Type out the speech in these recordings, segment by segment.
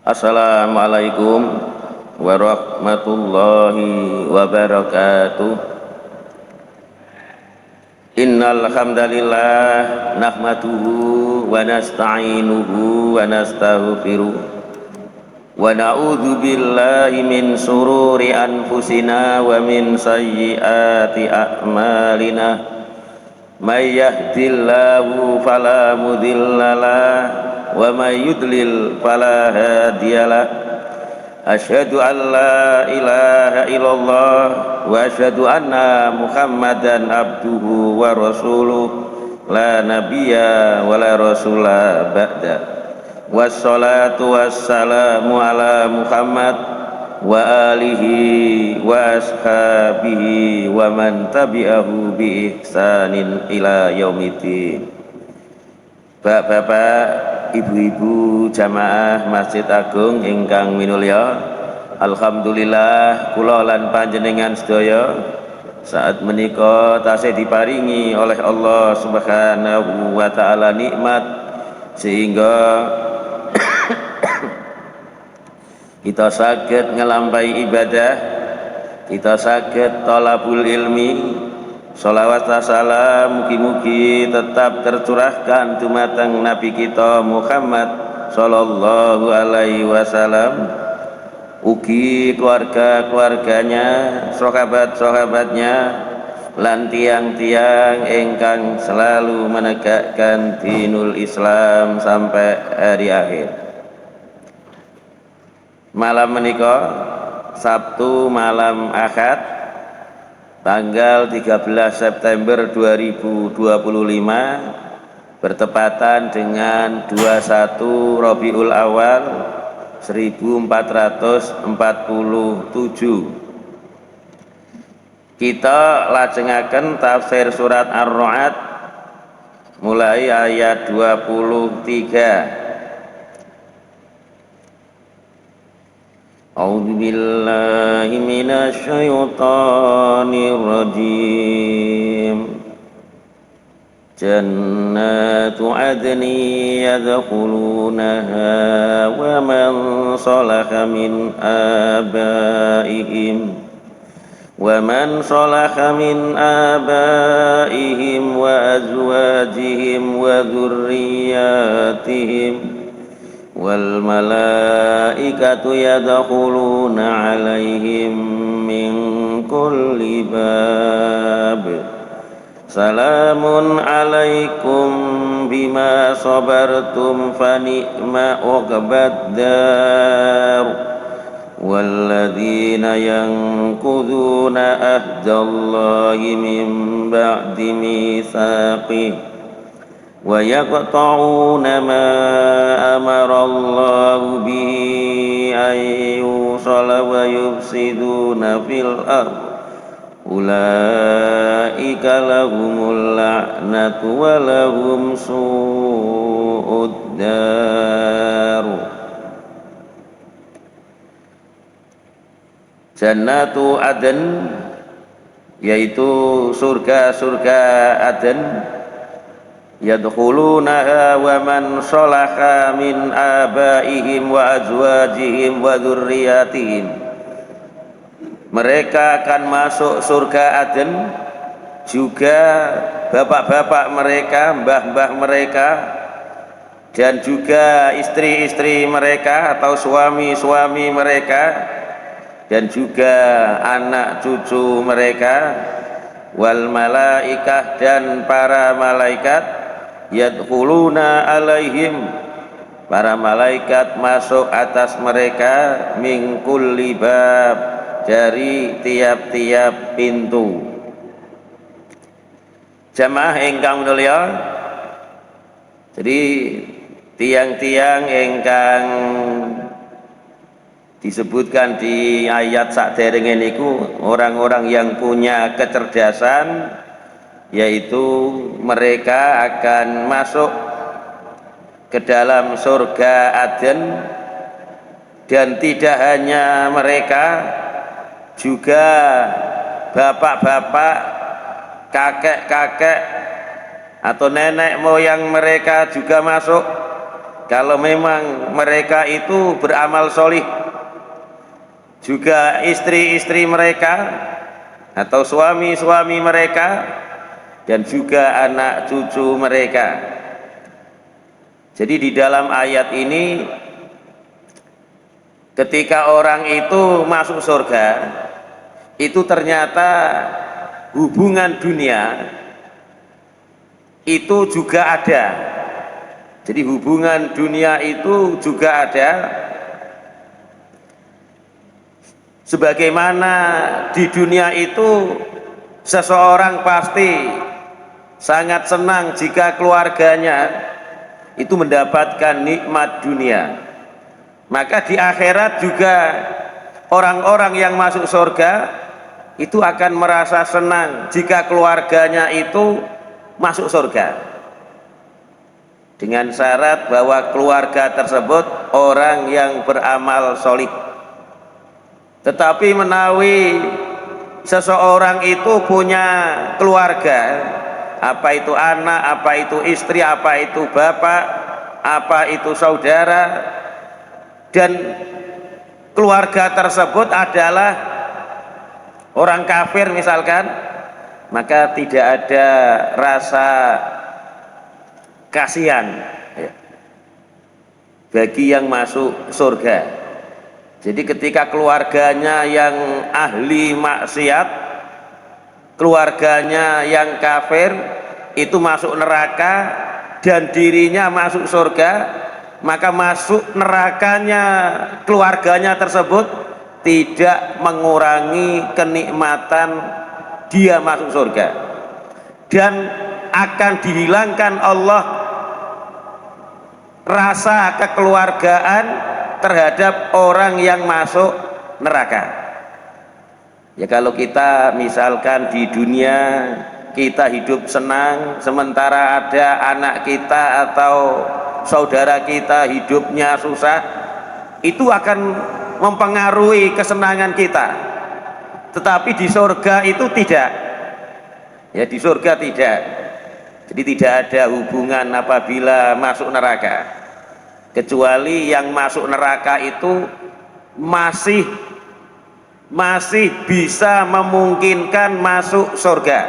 Assalamualaikum warahmatullahi wabarakatuh. Innal hamdalillah nahmaduhu wa nasta'inuhu wa nastaghfiruh wa na'udzu billahi min sururi anfusina wa min sayyiati a'malina. May yahdihillahu fala mudhillalah wa may yudlil fala hadiyalah. Asyhadu an la ilaha illallah wa asyhadu anna Muhammadan abduhu wa rasuluh la nabiyya wa la rasula ba'da. Wassalatu wassalamu ala Muhammad wa alihi wa ashabihi wa man tabi'ahu bi ihsanin ila yaumiddin. Bapak-bapak, ibu-ibu jamaah Masjid Agung ingkang minulya, alhamdulillah kula lan panjenengan sedaya saat menika tasih diparingi oleh Allah Subhanahu wa taala nikmat sehingga kita saged ngelampahi ibadah, kita saged thalabul ilmi. Sholawat wa salam mugi-mugi tetap tercurahkan dumateng Nabi kita Muhammad sallallahu alaihi wasallam, ugi keluarga-keluarganya, sahabat-sahabatnya, lan tiang-tiang ingkang selalu menegakkan dinul Islam sampai hari akhir. Malam menika Sabtu malam Ahad tanggal 13 September 2025 bertepatan dengan 21 Rabiul Awal 1447. Kita lajengaken tafsir surat Ar-Ra'd mulai ayat 23. A'udzu billahi minasy syaithanir rajim. Jannatu adni yadkhulunaha wa man salaha min abaihim wa azwajihim wa dzurriyyatihim wal malaikatu yadkhuluna alaihim min kulli bab. Salamun alaikum bima sabartum fa ni'ma uqbad dar. Walladzina yanquduna ahdallahi min ba'di mitsaqih wa yaqta'una ma amara Allahu bihi an yusala wa yufsiduna fil ardh ulaika lahumul la'natu wa lahum su'ud dar. Jannatu Aden, yaitu surga-surga Aden, yadkhulunaha wa man shalaha min abaihim wa azwajihim wa dzurriyyatihim. Mereka akan masuk surga Aden, juga bapak-bapak mereka, mbah-mbah mereka, dan juga istri-istri mereka atau suami-suami mereka, dan juga anak cucu mereka. Wal malaikah, dan para malaikat, yadkhuluna alaihim, para malaikat masuk atas mereka, min kulli bab, dari tiap-tiap pintu. Jamaah ingkang mulya, jadi tiang-tiang ingkang disebutkan di ayat sakderenge niku orang-orang yang punya kecerdasan, yaitu mereka akan masuk ke dalam surga Aden, dan tidak hanya mereka, juga bapak-bapak, kakek-kakek atau nenek moyang mereka juga masuk, kalau memang mereka itu beramal solih, juga istri-istri mereka atau suami-suami mereka, dan juga anak cucu mereka. Jadi di dalam ayat ini, ketika orang itu masuk surga, itu ternyata hubungan dunia itu juga ada. Jadi hubungan dunia itu juga ada, sebagaimana di dunia itu seseorang pasti sangat senang jika keluarganya itu mendapatkan nikmat dunia, maka di akhirat juga orang-orang yang masuk surga itu akan merasa senang jika keluarganya itu masuk surga, dengan syarat bahwa keluarga tersebut orang yang beramal solih. Tetapi menawi seseorang itu punya keluarga, apa itu anak, apa itu istri, apa itu bapak, apa itu saudara, dan keluarga tersebut adalah orang kafir misalkan, maka tidak ada rasa kasihan bagi yang masuk surga. Jadi ketika keluarganya yang ahli maksiat, keluarganya yang kafir itu masuk neraka dan dirinya masuk surga, maka masuk nerakanya keluarganya tersebut tidak mengurangi kenikmatan dia masuk surga, dan akan dihilangkan Allah rasa kekeluargaan terhadap orang yang masuk neraka. Ya kalau kita misalkan di dunia kita hidup senang, sementara ada anak kita atau saudara kita hidupnya susah, itu akan mempengaruhi kesenangan kita. Tetapi di surga itu tidak. Ya di surga tidak. Jadi tidak ada hubungan apabila masuk neraka, kecuali yang masuk neraka itu masih bisa memungkinkan masuk surga,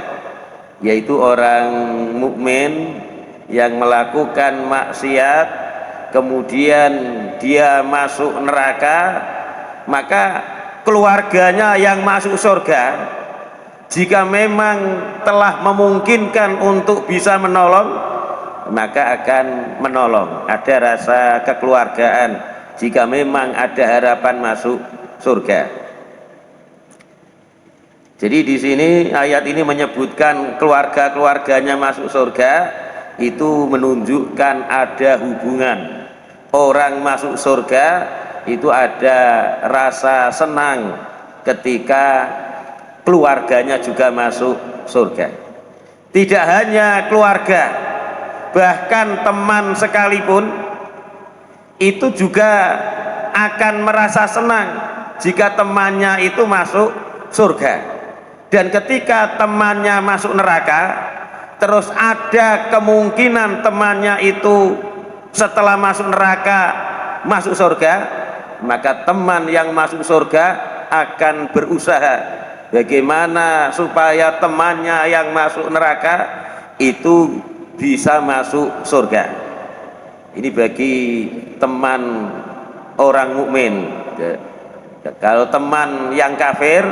yaitu orang mukmin yang melakukan maksiat kemudian dia masuk neraka, maka keluarganya yang masuk surga jika memang telah memungkinkan untuk bisa menolong, maka akan menolong. Ada rasa kekeluargaan jika memang ada harapan masuk surga. Jadi di sini ayat ini menyebutkan keluarga-keluarganya masuk surga, itu menunjukkan ada hubungan. Orang masuk surga itu ada rasa senang ketika keluarganya juga masuk surga. Tidak hanya keluarga, bahkan teman sekalipun itu juga akan merasa senang jika temannya itu masuk surga. Dan ketika temannya masuk neraka, terus ada kemungkinan temannya itu setelah masuk neraka masuk surga, maka teman yang masuk surga akan berusaha bagaimana supaya temannya yang masuk neraka itu bisa masuk surga. Ini bagi teman orang mukmin. Kalau teman yang kafir,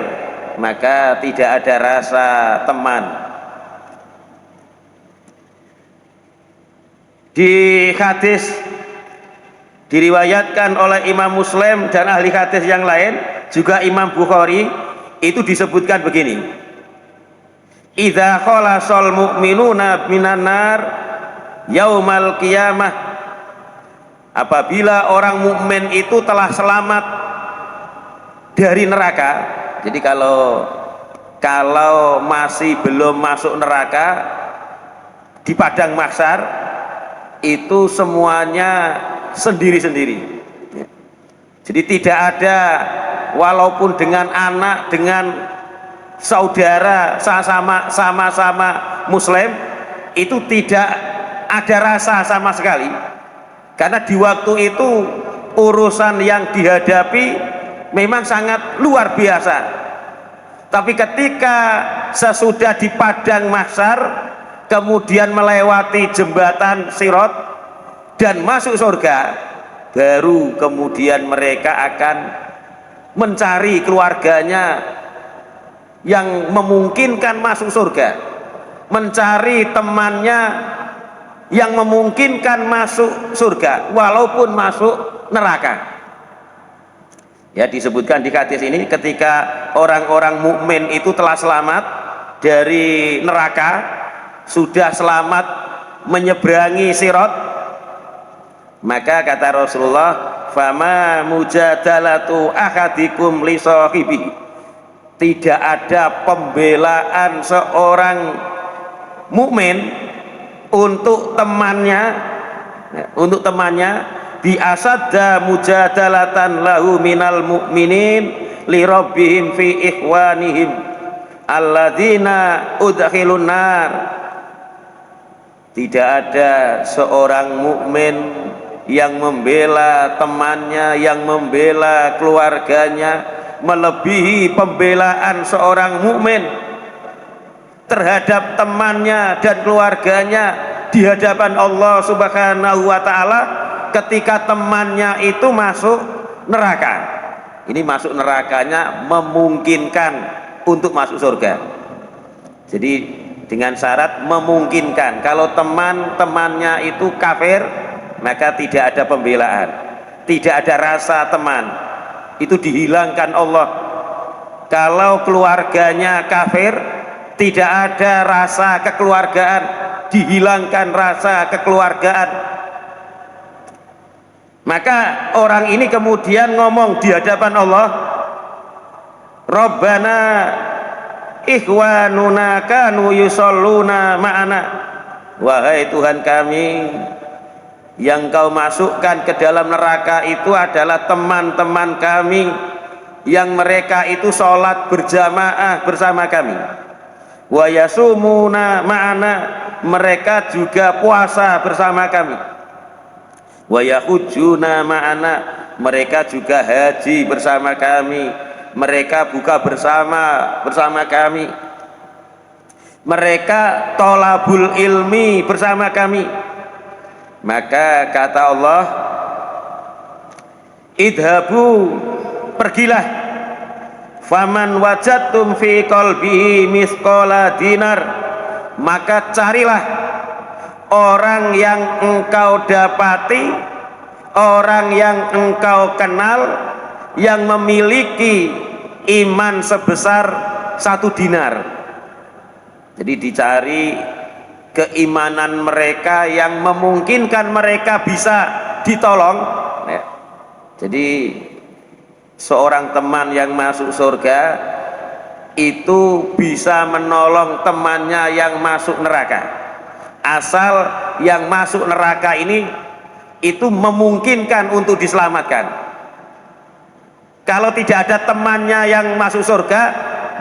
maka tidak ada rasa teman. Di hadis diriwayatkan oleh Imam Muslim dan ahli hadis yang lain, juga Imam Bukhari, itu disebutkan begini: idza khalasal mu'minuna minan nar yaumal qiyamah, apabila orang mukmin itu telah selamat dari neraka. Jadi kalau masih belum masuk neraka, di padang mahsyar itu semuanya sendiri-sendiri. Jadi tidak ada, walaupun dengan anak, dengan saudara, sama-sama muslim, itu tidak ada rasa sama sekali. karena di waktu itu urusan yang dihadapi memang sangat luar biasa. Tapi ketika sesudah di padang mahsyar, kemudian melewati jembatan Sirat dan masuk surga, baru kemudian mereka akan mencari keluarganya yang memungkinkan masuk surga, mencari temannya yang memungkinkan masuk surga walaupun masuk neraka. Ya, disebutkan di hadis ini ketika orang-orang mukmin itu telah selamat dari neraka, sudah selamat menyeberangi Sirat, maka kata Rasulullah, fama mujadalatu ahadikum li sahibi, tidak ada pembelaan seorang mukmin untuk temannya, bi asadda mujadalatan lahu minal mu'minin li rabbihim fi ikhwanihim alladzina udkhilun nar. Tidak ada seorang mukmin yang membela temannya, yang membela keluarganya melebihi pembelaan seorang mukmin terhadap temannya dan keluarganya di hadapan Allah Subhanahu wa taala ketika temannya itu masuk neraka. Ini masuk nerakanya memungkinkan untuk masuk surga. Jadi dengan syarat memungkinkan. Kalau teman-temannya itu kafir, maka tidak ada pembelaan, tidak ada rasa teman, itu dihilangkan Allah. Kalau keluarganya kafir, tidak ada rasa kekeluargaan, dihilangkan rasa kekeluargaan. Maka orang ini kemudian ngomong di hadapan Allah, Rabbana ikhwanuna kanu yusalluna ma'ana, wahai Tuhan kami, yang kau masukkan ke dalam neraka itu adalah teman-teman kami yang mereka itu sholat berjamaah bersama kami, wa yasumuna ma'ana, mereka juga puasa bersama kami, wa yahujjuna ma'ana, mereka juga haji bersama kami, mereka buka bersama kami, mereka tolabul ilmi bersama kami. Maka kata Allah, idhabu, pergilah, faman wajadtum fi qalbihi misqala dinar, maka carilah orang yang engkau dapati, orang yang engkau kenal yang memiliki iman sebesar 1 dinar. Jadi dicari keimanan mereka yang memungkinkan mereka bisa ditolong ya. Jadi seorang teman yang masuk surga itu bisa menolong temannya yang masuk neraka, asal yang masuk neraka ini itu memungkinkan untuk diselamatkan. Kalau tidak ada temannya yang masuk surga,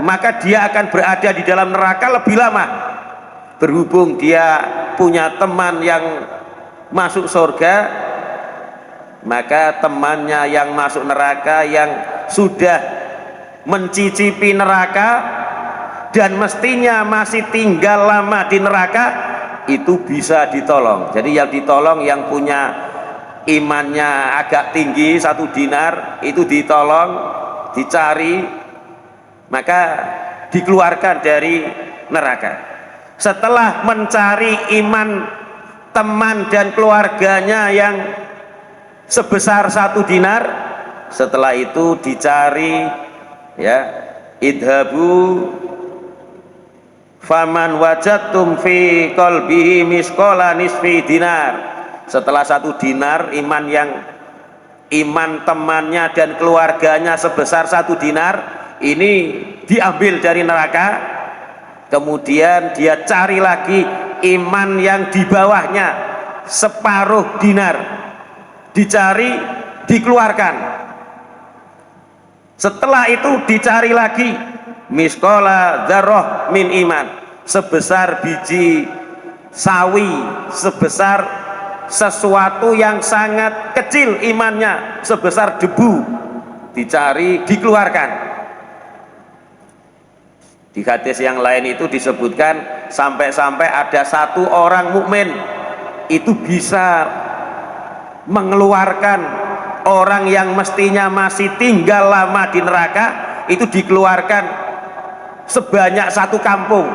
maka dia akan berada di dalam neraka lebih lama. Berhubung dia punya teman yang masuk surga, maka temannya yang masuk neraka, yang sudah mencicipi neraka dan mestinya masih tinggal lama di neraka, itu bisa ditolong. Jadi yang ditolong yang punya imannya agak tinggi 1 dinar, itu ditolong, dicari, maka dikeluarkan dari neraka. Setelah mencari iman teman dan keluarganya yang sebesar 1 dinar, setelah itu dicari ya, idhabu faman wajadtum fi qalbihi misqala nisfi dinar. Setelah 1 dinar, iman temannya dan keluarganya sebesar 1 dinar ini diambil dari neraka. Kemudian dia cari lagi iman yang di bawahnya separuh dinar, dicari, dikeluarkan. Setelah itu dicari lagi misqala dzarrah min iman, sebesar biji sawi, sebesar sesuatu yang sangat kecil imannya sebesar debu, dicari dikeluarkan. Di hadis yang lain itu disebutkan sampai-sampai ada satu orang mukmin itu bisa mengeluarkan orang yang mestinya masih tinggal lama di neraka, itu dikeluarkan sebanyak satu kampung.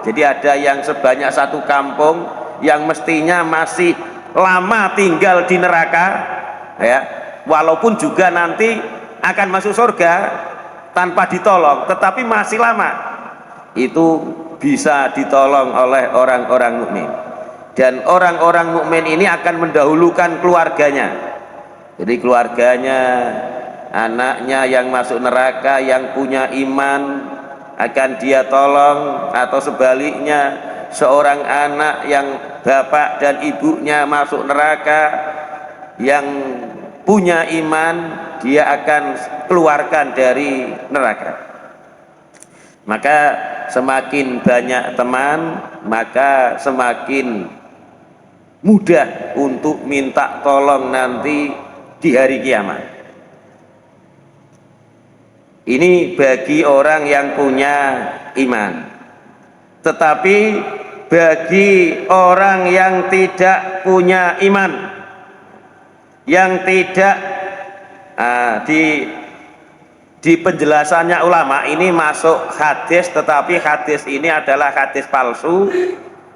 Jadi ada yang sebanyak satu kampung yang mestinya masih lama tinggal di neraka, ya, walaupun juga nanti akan masuk surga tanpa ditolong, tetapi masih lama, itu bisa ditolong oleh orang-orang mukmin. Dan orang-orang mukmin ini akan mendahulukan keluarganya. Jadi keluarganya, anaknya yang masuk neraka yang punya iman akan dia tolong, atau sebaliknya seorang anak yang bapak dan ibunya masuk neraka yang punya iman, dia akan keluarkan dari neraka. Maka semakin banyak teman, maka semakin mudah untuk minta tolong nanti di hari kiamat. Ini bagi orang yang punya iman. Tetapi bagi orang yang tidak punya iman, yang tidak di penjelasannya ulama ini masuk hadis, tetapi hadis ini adalah hadis palsu,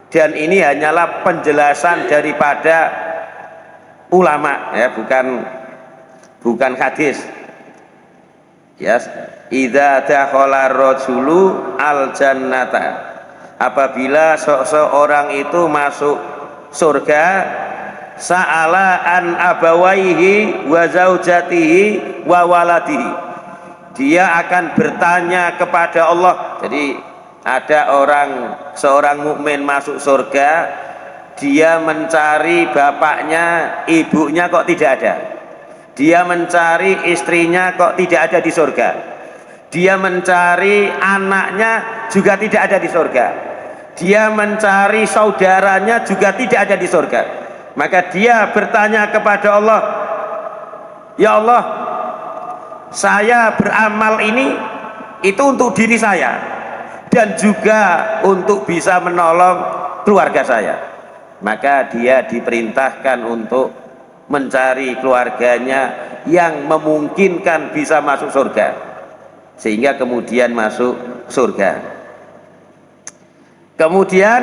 dan ini hanyalah penjelasan daripada ulama, ya, bukan hadis. Ya, idza dakhala rajulu al jannata, apabila seorang itu masuk surga, sa'ala an abawaihi wa zaujatihi wa waladihi, dia akan bertanya kepada Allah. Jadi ada seorang mukmin masuk surga, dia mencari bapaknya, ibunya kok tidak ada. Dia mencari istrinya kok tidak ada di surga. Dia mencari anaknya juga tidak ada di surga. Dia mencari saudaranya juga tidak ada di surga. Maka dia bertanya kepada Allah, ya Allah, saya beramal ini itu untuk diri saya dan juga untuk bisa menolong keluarga saya. Maka dia diperintahkan untuk mencari keluarganya yang memungkinkan bisa masuk surga, sehingga kemudian masuk surga. Kemudian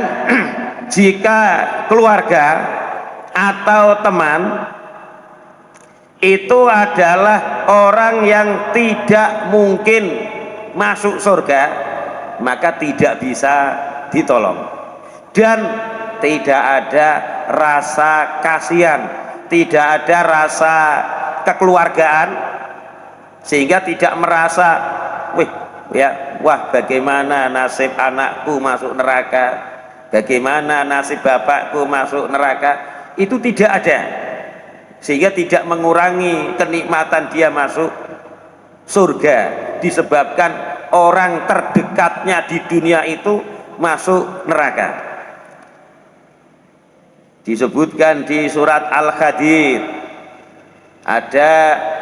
jika keluarga atau teman itu adalah orang yang tidak mungkin masuk surga, maka tidak bisa ditolong, dan tidak ada rasa kasihan, tidak ada rasa kekeluargaan, sehingga tidak merasa wah bagaimana nasib anakku masuk neraka, bagaimana nasib bapakku masuk neraka, itu tidak ada, sehingga tidak mengurangi kenikmatan dia masuk surga, disebabkan orang terdekatnya di dunia itu masuk neraka. Disebutkan di surat Al-Hadid, ada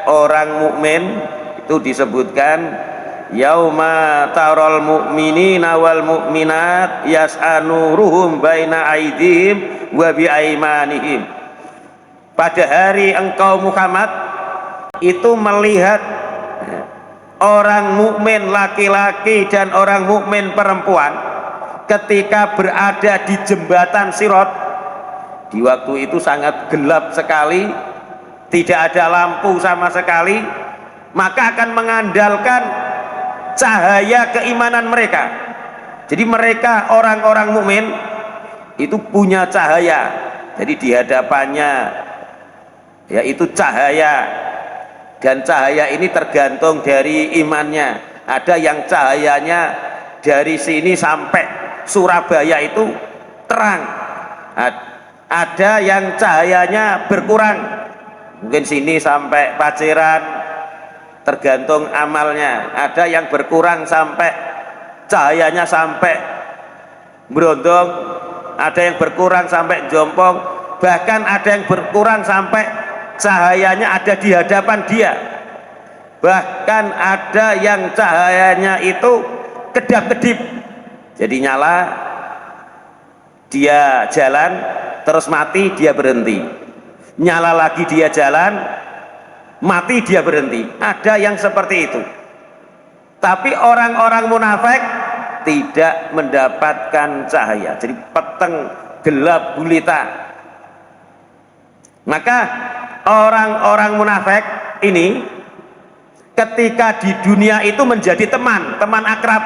orang mukmin itu disebutkan, yauma taral mu'minina wal mu'minat yas'anuruhum baina aidihim wa bi aimanihim. Pada hari engkau Muhammad itu melihat orang mukmin laki-laki dan orang mukmin perempuan ketika berada di jembatan Sirat. Di waktu itu sangat gelap sekali, tidak ada lampu sama sekali, maka akan mengandalkan cahaya keimanan mereka. Jadi mereka orang-orang mukmin itu punya cahaya, jadi di hadapannya yaitu cahaya, dan cahaya ini tergantung dari imannya. Ada yang cahayanya dari sini sampai Surabaya itu terang, ada yang cahayanya berkurang, mungkin sini sampai Paciran, tergantung amalnya. Ada yang berkurang sampai cahayanya sampai Brondong, ada yang berkurang sampai Jompong, bahkan ada yang berkurang sampai cahayanya ada di hadapan dia, bahkan ada yang cahayanya itu kedap-kedip, jadi nyala dia jalan, terus mati dia berhenti, nyala lagi dia jalan, mati dia berhenti. Ada yang seperti itu. Tapi orang-orang munafik tidak mendapatkan cahaya, jadi peteng gelap gulita. Maka orang-orang munafik ini ketika di dunia itu menjadi teman akrab.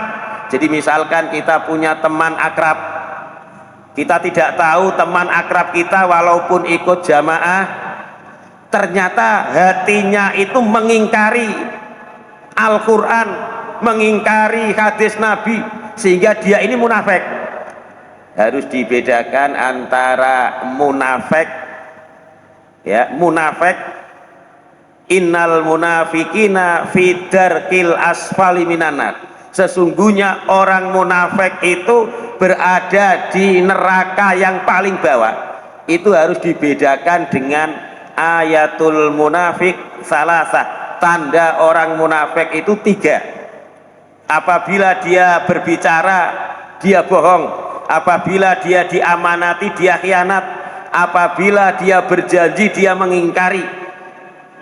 Jadi misalkan kita punya teman akrab, kita tidak tahu teman akrab kita walaupun ikut jamaah, ternyata hatinya itu mengingkari Al-Quran, mengingkari hadis Nabi, sehingga dia ini munafik. Harus dibedakan antara munafik, ya, munafik, innal munafikina fi darkil asfali minanar, sesungguhnya orang munafik itu berada di neraka yang paling bawah. Itu harus dibedakan dengan ayatul munafik salasah. Tanda orang munafik itu 3. Apabila dia berbicara dia bohong, apabila dia diamanati dia khianat, apabila dia berjanji dia mengingkari.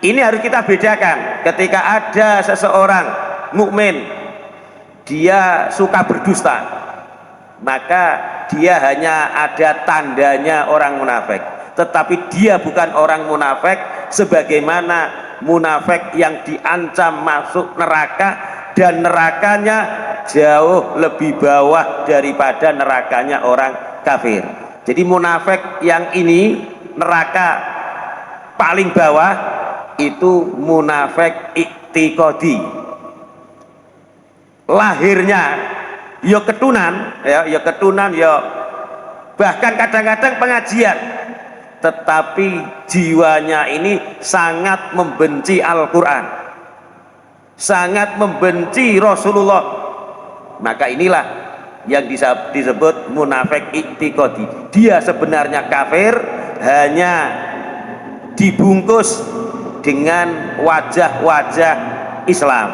Ini harus kita bedakan. Ketika ada seseorang mukmin dia suka berdusta, maka dia hanya ada tandanya orang munafik, tetapi dia bukan orang munafik sebagaimana munafik yang diancam masuk neraka, dan nerakanya jauh lebih bawah daripada nerakanya orang kafir. Jadi munafik yang ini neraka paling bawah itu munafik iktiqadi. Lahirnya ya ketunan, ya ketunan, ya bahkan kadang-kadang pengajian, tetapi jiwanya ini sangat membenci Al-Quran, sangat membenci Rasulullah. Maka inilah yang disebut munafik iktiqadi. Dia sebenarnya kafir, hanya dibungkus dengan wajah-wajah Islam.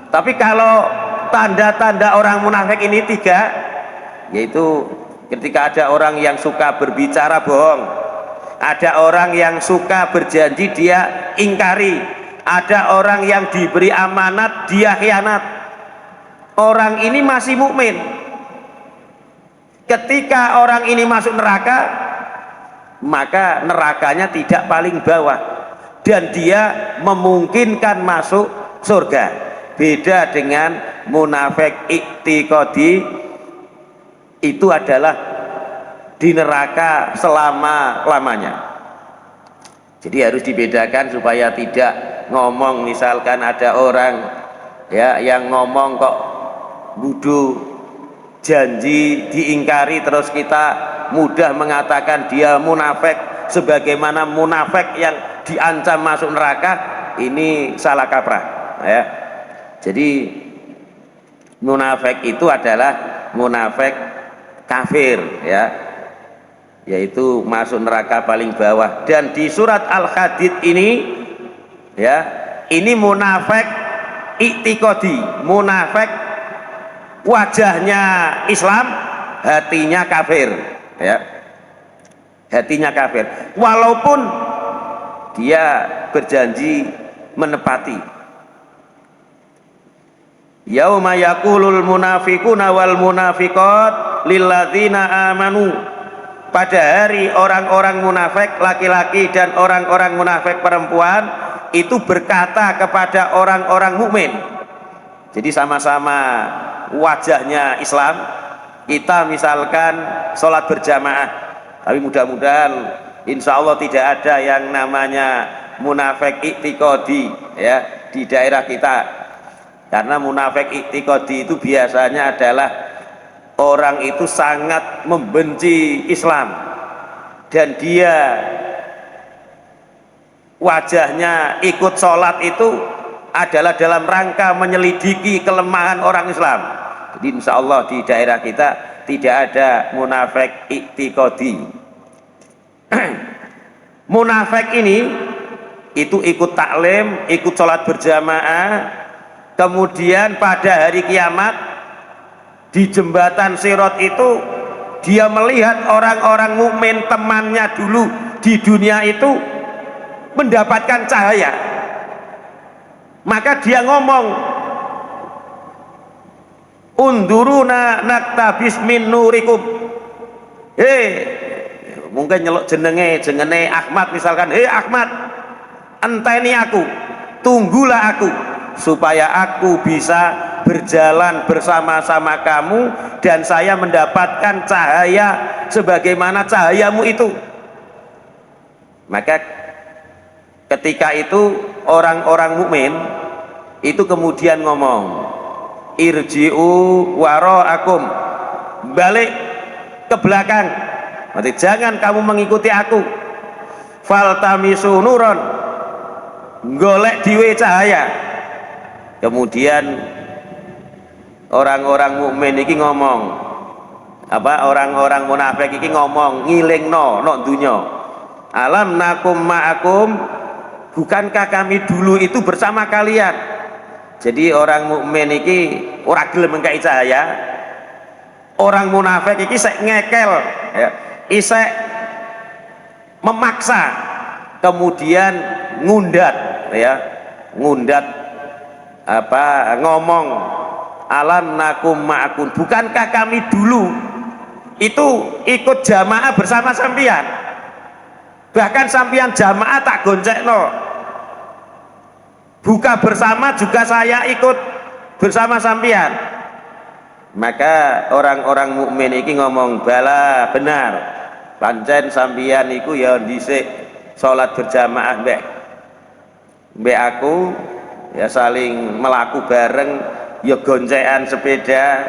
Tapi kalau tanda-tanda orang munafik ini 3, yaitu ketika ada orang yang suka berbicara bohong, ada orang yang suka berjanji dia ingkari, ada orang yang diberi amanat dia khianat. Orang ini masih mukmin. Ketika orang ini masuk neraka, maka nerakanya tidak paling bawah dan dia memungkinkan masuk surga. Beda dengan munafik iktiqadi, itu adalah di neraka selama-lamanya. Jadi harus dibedakan supaya tidak ngomong, misalkan ada orang ya yang ngomong kok budu janji diingkari, terus kita mudah mengatakan dia munafik sebagaimana munafik yang diancam masuk neraka. Ini salah kaprah ya. Jadi munafik itu adalah munafik kafir ya, yaitu masuk neraka paling bawah. Dan di surat Al-Hadid ini ya, ini munafik iktiqadi, munafik wajahnya Islam, hatinya kafir ya, hatinya kafir walaupun dia berjanji menepati. Yauma yaqulul munafiquna wal munafiqat lilladzina amanu, pada hari orang-orang munafik laki-laki dan orang-orang munafik perempuan itu berkata kepada orang-orang mukmin. Jadi sama-sama wajahnya Islam, kita misalkan sholat berjamaah, tapi mudah-mudahan insya Allah tidak ada yang namanya munafik iktiqadi ya di daerah kita. Karena munafik iktiqadi itu biasanya adalah orang itu sangat membenci Islam dan dia wajahnya ikut sholat itu adalah dalam rangka menyelidiki kelemahan orang Islam. Jadi insya Allah di daerah kita tidak ada munafik iktiqadi. Munafik ini itu ikut taklim, ikut sholat berjamaah, kemudian pada hari kiamat di jembatan Sirat itu dia melihat orang-orang mukmin temannya dulu di dunia itu mendapatkan cahaya, maka dia ngomong, unduruna naktabis min nurikum. Mungkin nyeluk jenenge Ahmad misalkan, Ahmad, enteni aku, tunggulah aku supaya aku bisa berjalan bersama-sama kamu dan saya mendapatkan cahaya sebagaimana cahayamu itu. Maka ketika itu orang-orang mukmin itu kemudian ngomong, irji'u wara'akum, balik ke belakang, berarti jangan kamu mengikuti aku, faltamisu nuron, golek diwe cahaya. Kemudian orang-orang mukmin iki ngomong apa, orang-orang munafik iki ngomong ngilingno nok dunya, alam nakum ma'akum, bukankah kami dulu itu bersama kalian. Jadi orang mukmin iki ora gelem ngkai cahaya, orang munafik iki sek ngekel ya, isek memaksa, kemudian ngundat ya, ngundat apa, ngomong alam nakum ma'akum, bukankah kami dulu itu ikut jamaah bersama sampian, bahkan sampian jamaah tak goncekno, buka bersama juga saya ikut bersama sampian. Maka orang-orang mukmin iki ngomong, bala benar, pancen sampian iku ya dhisik salat berjamaah mbek aku, ya saling melaku bareng, ya goncekan sepeda,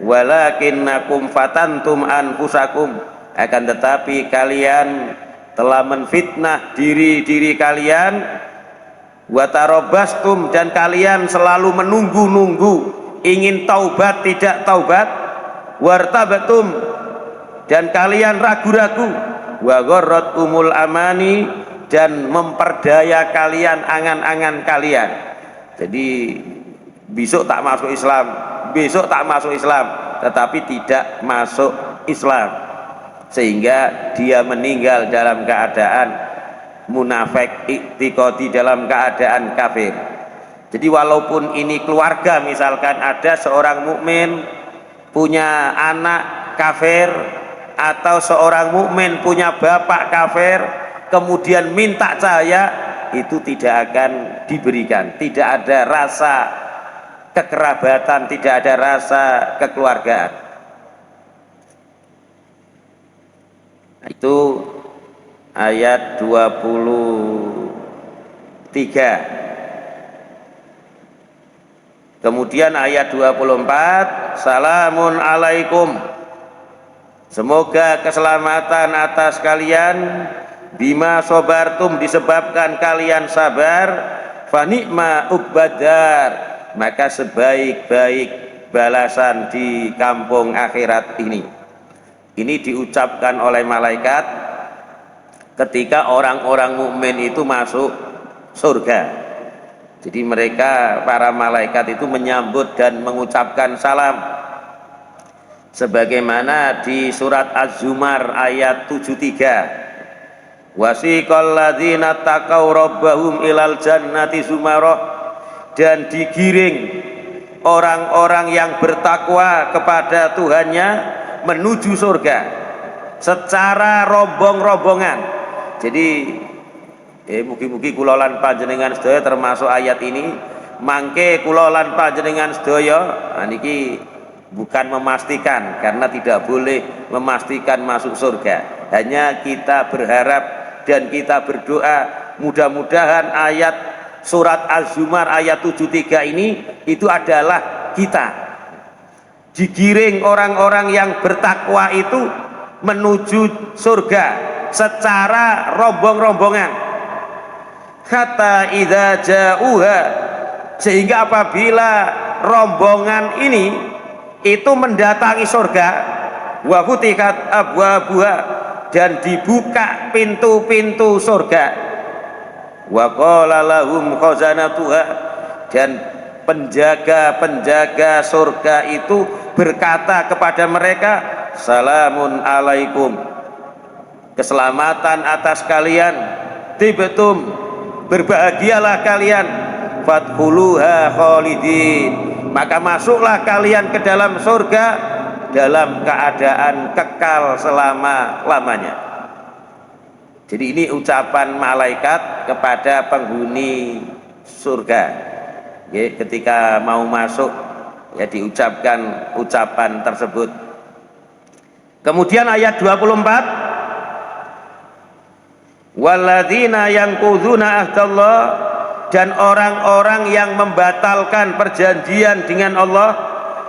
walakinnakum fatantum anfusakum, akan tetapi kalian telah menfitnah diri kalian, watarobastum, dan kalian selalu menunggu-nunggu, ingin taubat tidak taubat, wartabatum, dan kalian ragu-ragu, wa gharratkumul amani, dan memperdaya kalian angan-angan kalian. Jadi besok tak masuk Islam, besok tak masuk Islam, tetapi tidak masuk Islam, sehingga dia meninggal dalam keadaan munafik, iktiqadi, dalam keadaan kafir. Jadi walaupun ini keluarga, misalkan ada seorang mukmin punya anak kafir, atau seorang mukmin punya bapak kafir, kemudian minta cahaya, itu tidak akan diberikan. Tidak ada rasa kekerabatan, tidak ada rasa kekeluargaan. Itu ayat 23. Kemudian ayat 24, salamun alaikum, semoga keselamatan atas kalian, bima sobartum, disebabkan kalian sabar, fanikma ubbadar, maka sebaik-baik balasan di kampung akhirat ini. Ini diucapkan oleh malaikat ketika orang-orang mukmin itu masuk surga. Jadi mereka, para malaikat itu menyambut dan mengucapkan salam, sebagaimana di surat Az-Zumar ayat 73, wasiqal ladzina taqaw rabbahum ilal jannati zumarah, dan digiring orang-orang yang bertakwa kepada Tuhannya menuju surga secara rombong-rombongan. Jadi mugi-mugi kula lan panjenengan sedaya termasuk ayat ini, mangke kula lan panjenengan sedaya niki bukan memastikan, karena tidak boleh memastikan masuk surga, hanya kita berharap dan kita berdoa mudah-mudahan ayat surat Az-Zumar ayat 73 ini itu adalah kita, digiring orang-orang yang bertakwa itu menuju surga secara rombong-rombongan, kata idza ja'uha, sehingga apabila rombongan ini itu mendatangi surga, wa futihat abwabuha, dan dibuka pintu-pintu surga. Wa qala lahum khazanatuha, dan penjaga-penjaga surga itu berkata kepada mereka, salamun alaikum, keselamatan atas kalian, tibtum, berbahagialah kalian, fadkhuluha khalidin, maka masuklah kalian ke dalam surga dalam keadaan kekal selama-lamanya. Jadi ini ucapan malaikat kepada penghuni surga, ya, ketika mau masuk, ya, diucapkan ucapan tersebut. Kemudian ayat 24, walladzina yanquduna ahdallah, dan orang-orang yang membatalkan perjanjian dengan Allah,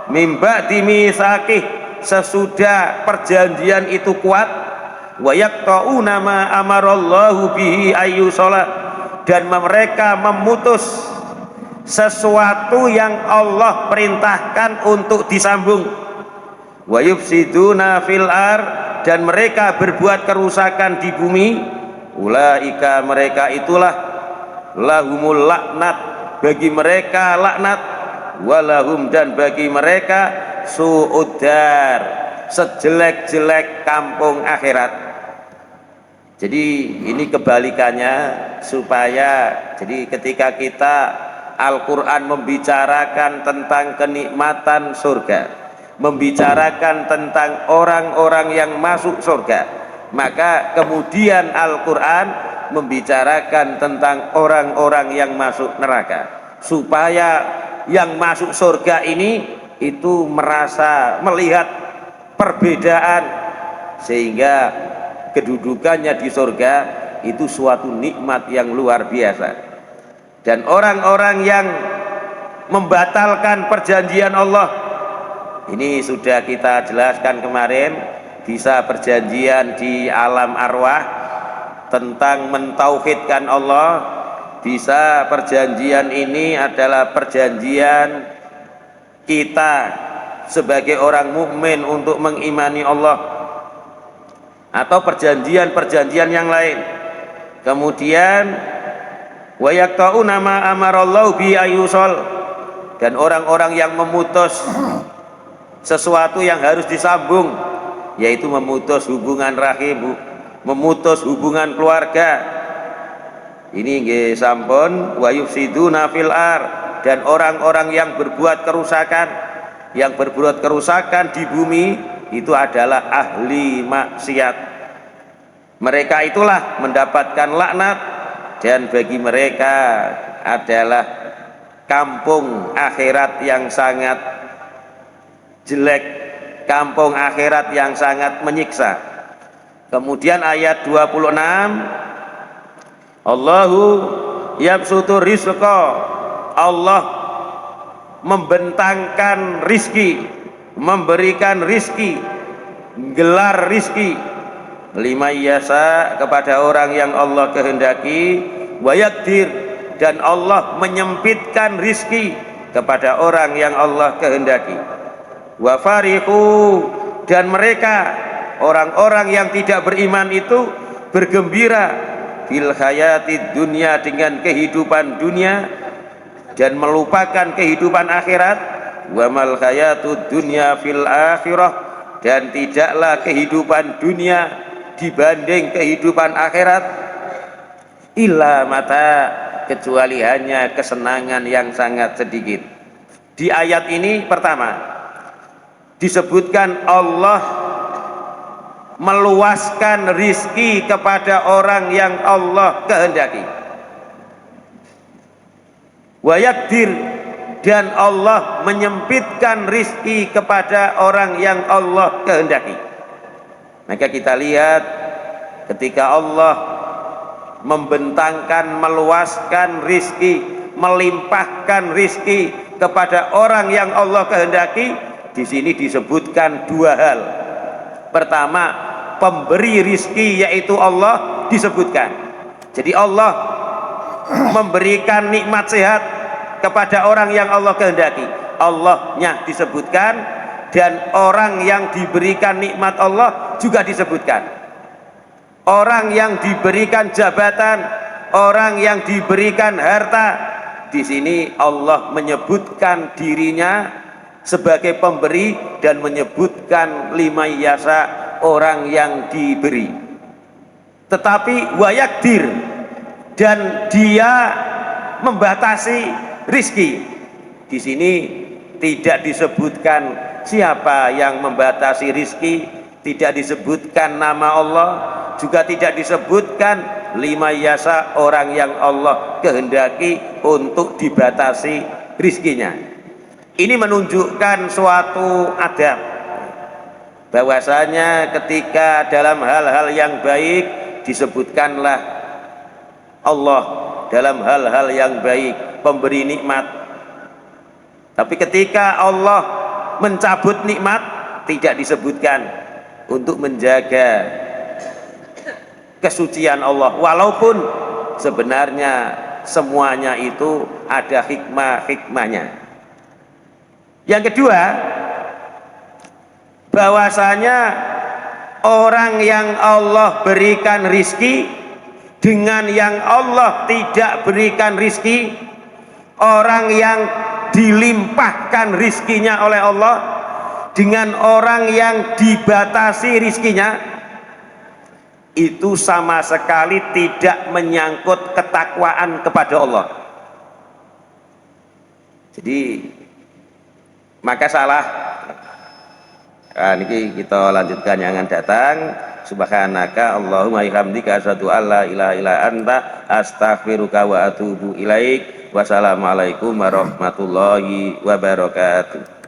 mimba dimisakih, sesudah perjanjian itu kuat, wa yaqta'una ma amarallahu bihi ayyusala, dan mereka memutus sesuatu yang Allah perintahkan untuk disambung, wa yufsiduna fil ar, dan mereka berbuat kerusakan di bumi, ulaika, mereka itulah, lahumul laknat, bagi mereka laknat, walahum, dan bagi mereka su'uddar, sejelek-jelek kampung akhirat. Jadi ini kebalikannya, supaya jadi ketika kita Al-Quran membicarakan tentang kenikmatan surga, membicarakan tentang orang-orang yang masuk surga, maka kemudian Al-Quran membicarakan tentang orang-orang yang masuk neraka, supaya yang masuk surga ini itu merasa melihat perbedaan, sehingga kedudukannya di surga itu suatu nikmat yang luar biasa. Dan orang-orang yang membatalkan perjanjian Allah, ini sudah kita jelaskan kemarin, bisa perjanjian di alam arwah tentang mentauhidkan Allah, bisa perjanjian ini adalah perjanjian kita sebagai orang mukmin untuk mengimani Allah, atau perjanjian-perjanjian yang lain. Kemudian wa yaqta'una ma amarallahu bi ayyusal, dan orang-orang yang memutus sesuatu yang harus disambung, yaitu memutus hubungan rahim, memutus hubungan keluarga. Ini nggih sampun, wa yufsiduna fil ar, dan orang-orang yang berbuat kerusakan, yang berbuat kerusakan di bumi itu adalah ahli maksiat. Mereka itulah mendapatkan laknat, dan bagi mereka adalah kampung akhirat yang sangat jelek, kampung akhirat yang sangat menyiksa. Kemudian ayat 26, Allahu yabsutu rizqa, Allah membentangkan rizki, memberikan rizki, gelar rizki, lima yasa, kepada orang yang Allah kehendaki, wa yakdir, dan Allah menyempitkan rizki kepada orang yang Allah kehendaki, wa farihu, dan mereka orang-orang yang tidak beriman itu bergembira fil hayatid dunya, dengan kehidupan dunia, dan melupakan kehidupan akhirat, wa mal hayatud dunya fil akhirah, dan tidaklah kehidupan dunia dibanding kehidupan akhirat illa mata, kecuali hanya kesenangan yang sangat sedikit. Di ayat ini pertama disebutkan Allah meluaskan rizki kepada orang yang Allah kehendaki, wa yakdir, dan Allah menyempitkan rizki kepada orang yang Allah kehendaki. Maka kita lihat ketika Allah membentangkan, meluaskan rizki, melimpahkan rizki kepada orang yang Allah kehendaki, di sini disebutkan dua hal. Pertama, pemberi rizki yaitu Allah disebutkan. Jadi Allah memberikan nikmat sehat kepada orang yang Allah kehendaki, Allahnya disebutkan, dan orang yang diberikan nikmat Allah juga disebutkan. orang yang diberikan jabatan, orang yang diberikan harta. Di sini Allah menyebutkan dirinya sebagai pemberi dan menyebutkan lima yasa, orang yang diberi. Tetapi wayakdir, dan dia membatasi rizki. Di sini tidak disebutkan siapa yang membatasi rizki, tidak disebutkan nama Allah, juga tidak disebutkan lima yasa, orang yang Allah kehendaki untuk dibatasi rizkinya. Ini menunjukkan suatu adab, bahwasanya ketika dalam hal-hal yang baik disebutkanlah Allah, dalam hal-hal yang baik pemberi nikmat. Tapi ketika Allah mencabut nikmat tidak disebutkan, untuk menjaga kesucian Allah, walaupun sebenarnya semuanya itu ada hikmah-hikmahnya. Yang kedua, bahwasanya orang yang Allah berikan rizki dengan yang Allah tidak berikan rizki, orang yang dilimpahkan rizkinya oleh Allah dengan orang yang dibatasi rizkinya, itu sama sekali tidak menyangkut ketakwaan kepada Allah. Jadi maka salah. Nah, ini kita lanjutkan yang akan datang. Subhanaka Allahumma bihamdika asyhadu an la ilaha illa anta astaghfiruka wa atubu ilaik. Wassalamualaikum warahmatullahi wabarakatuh.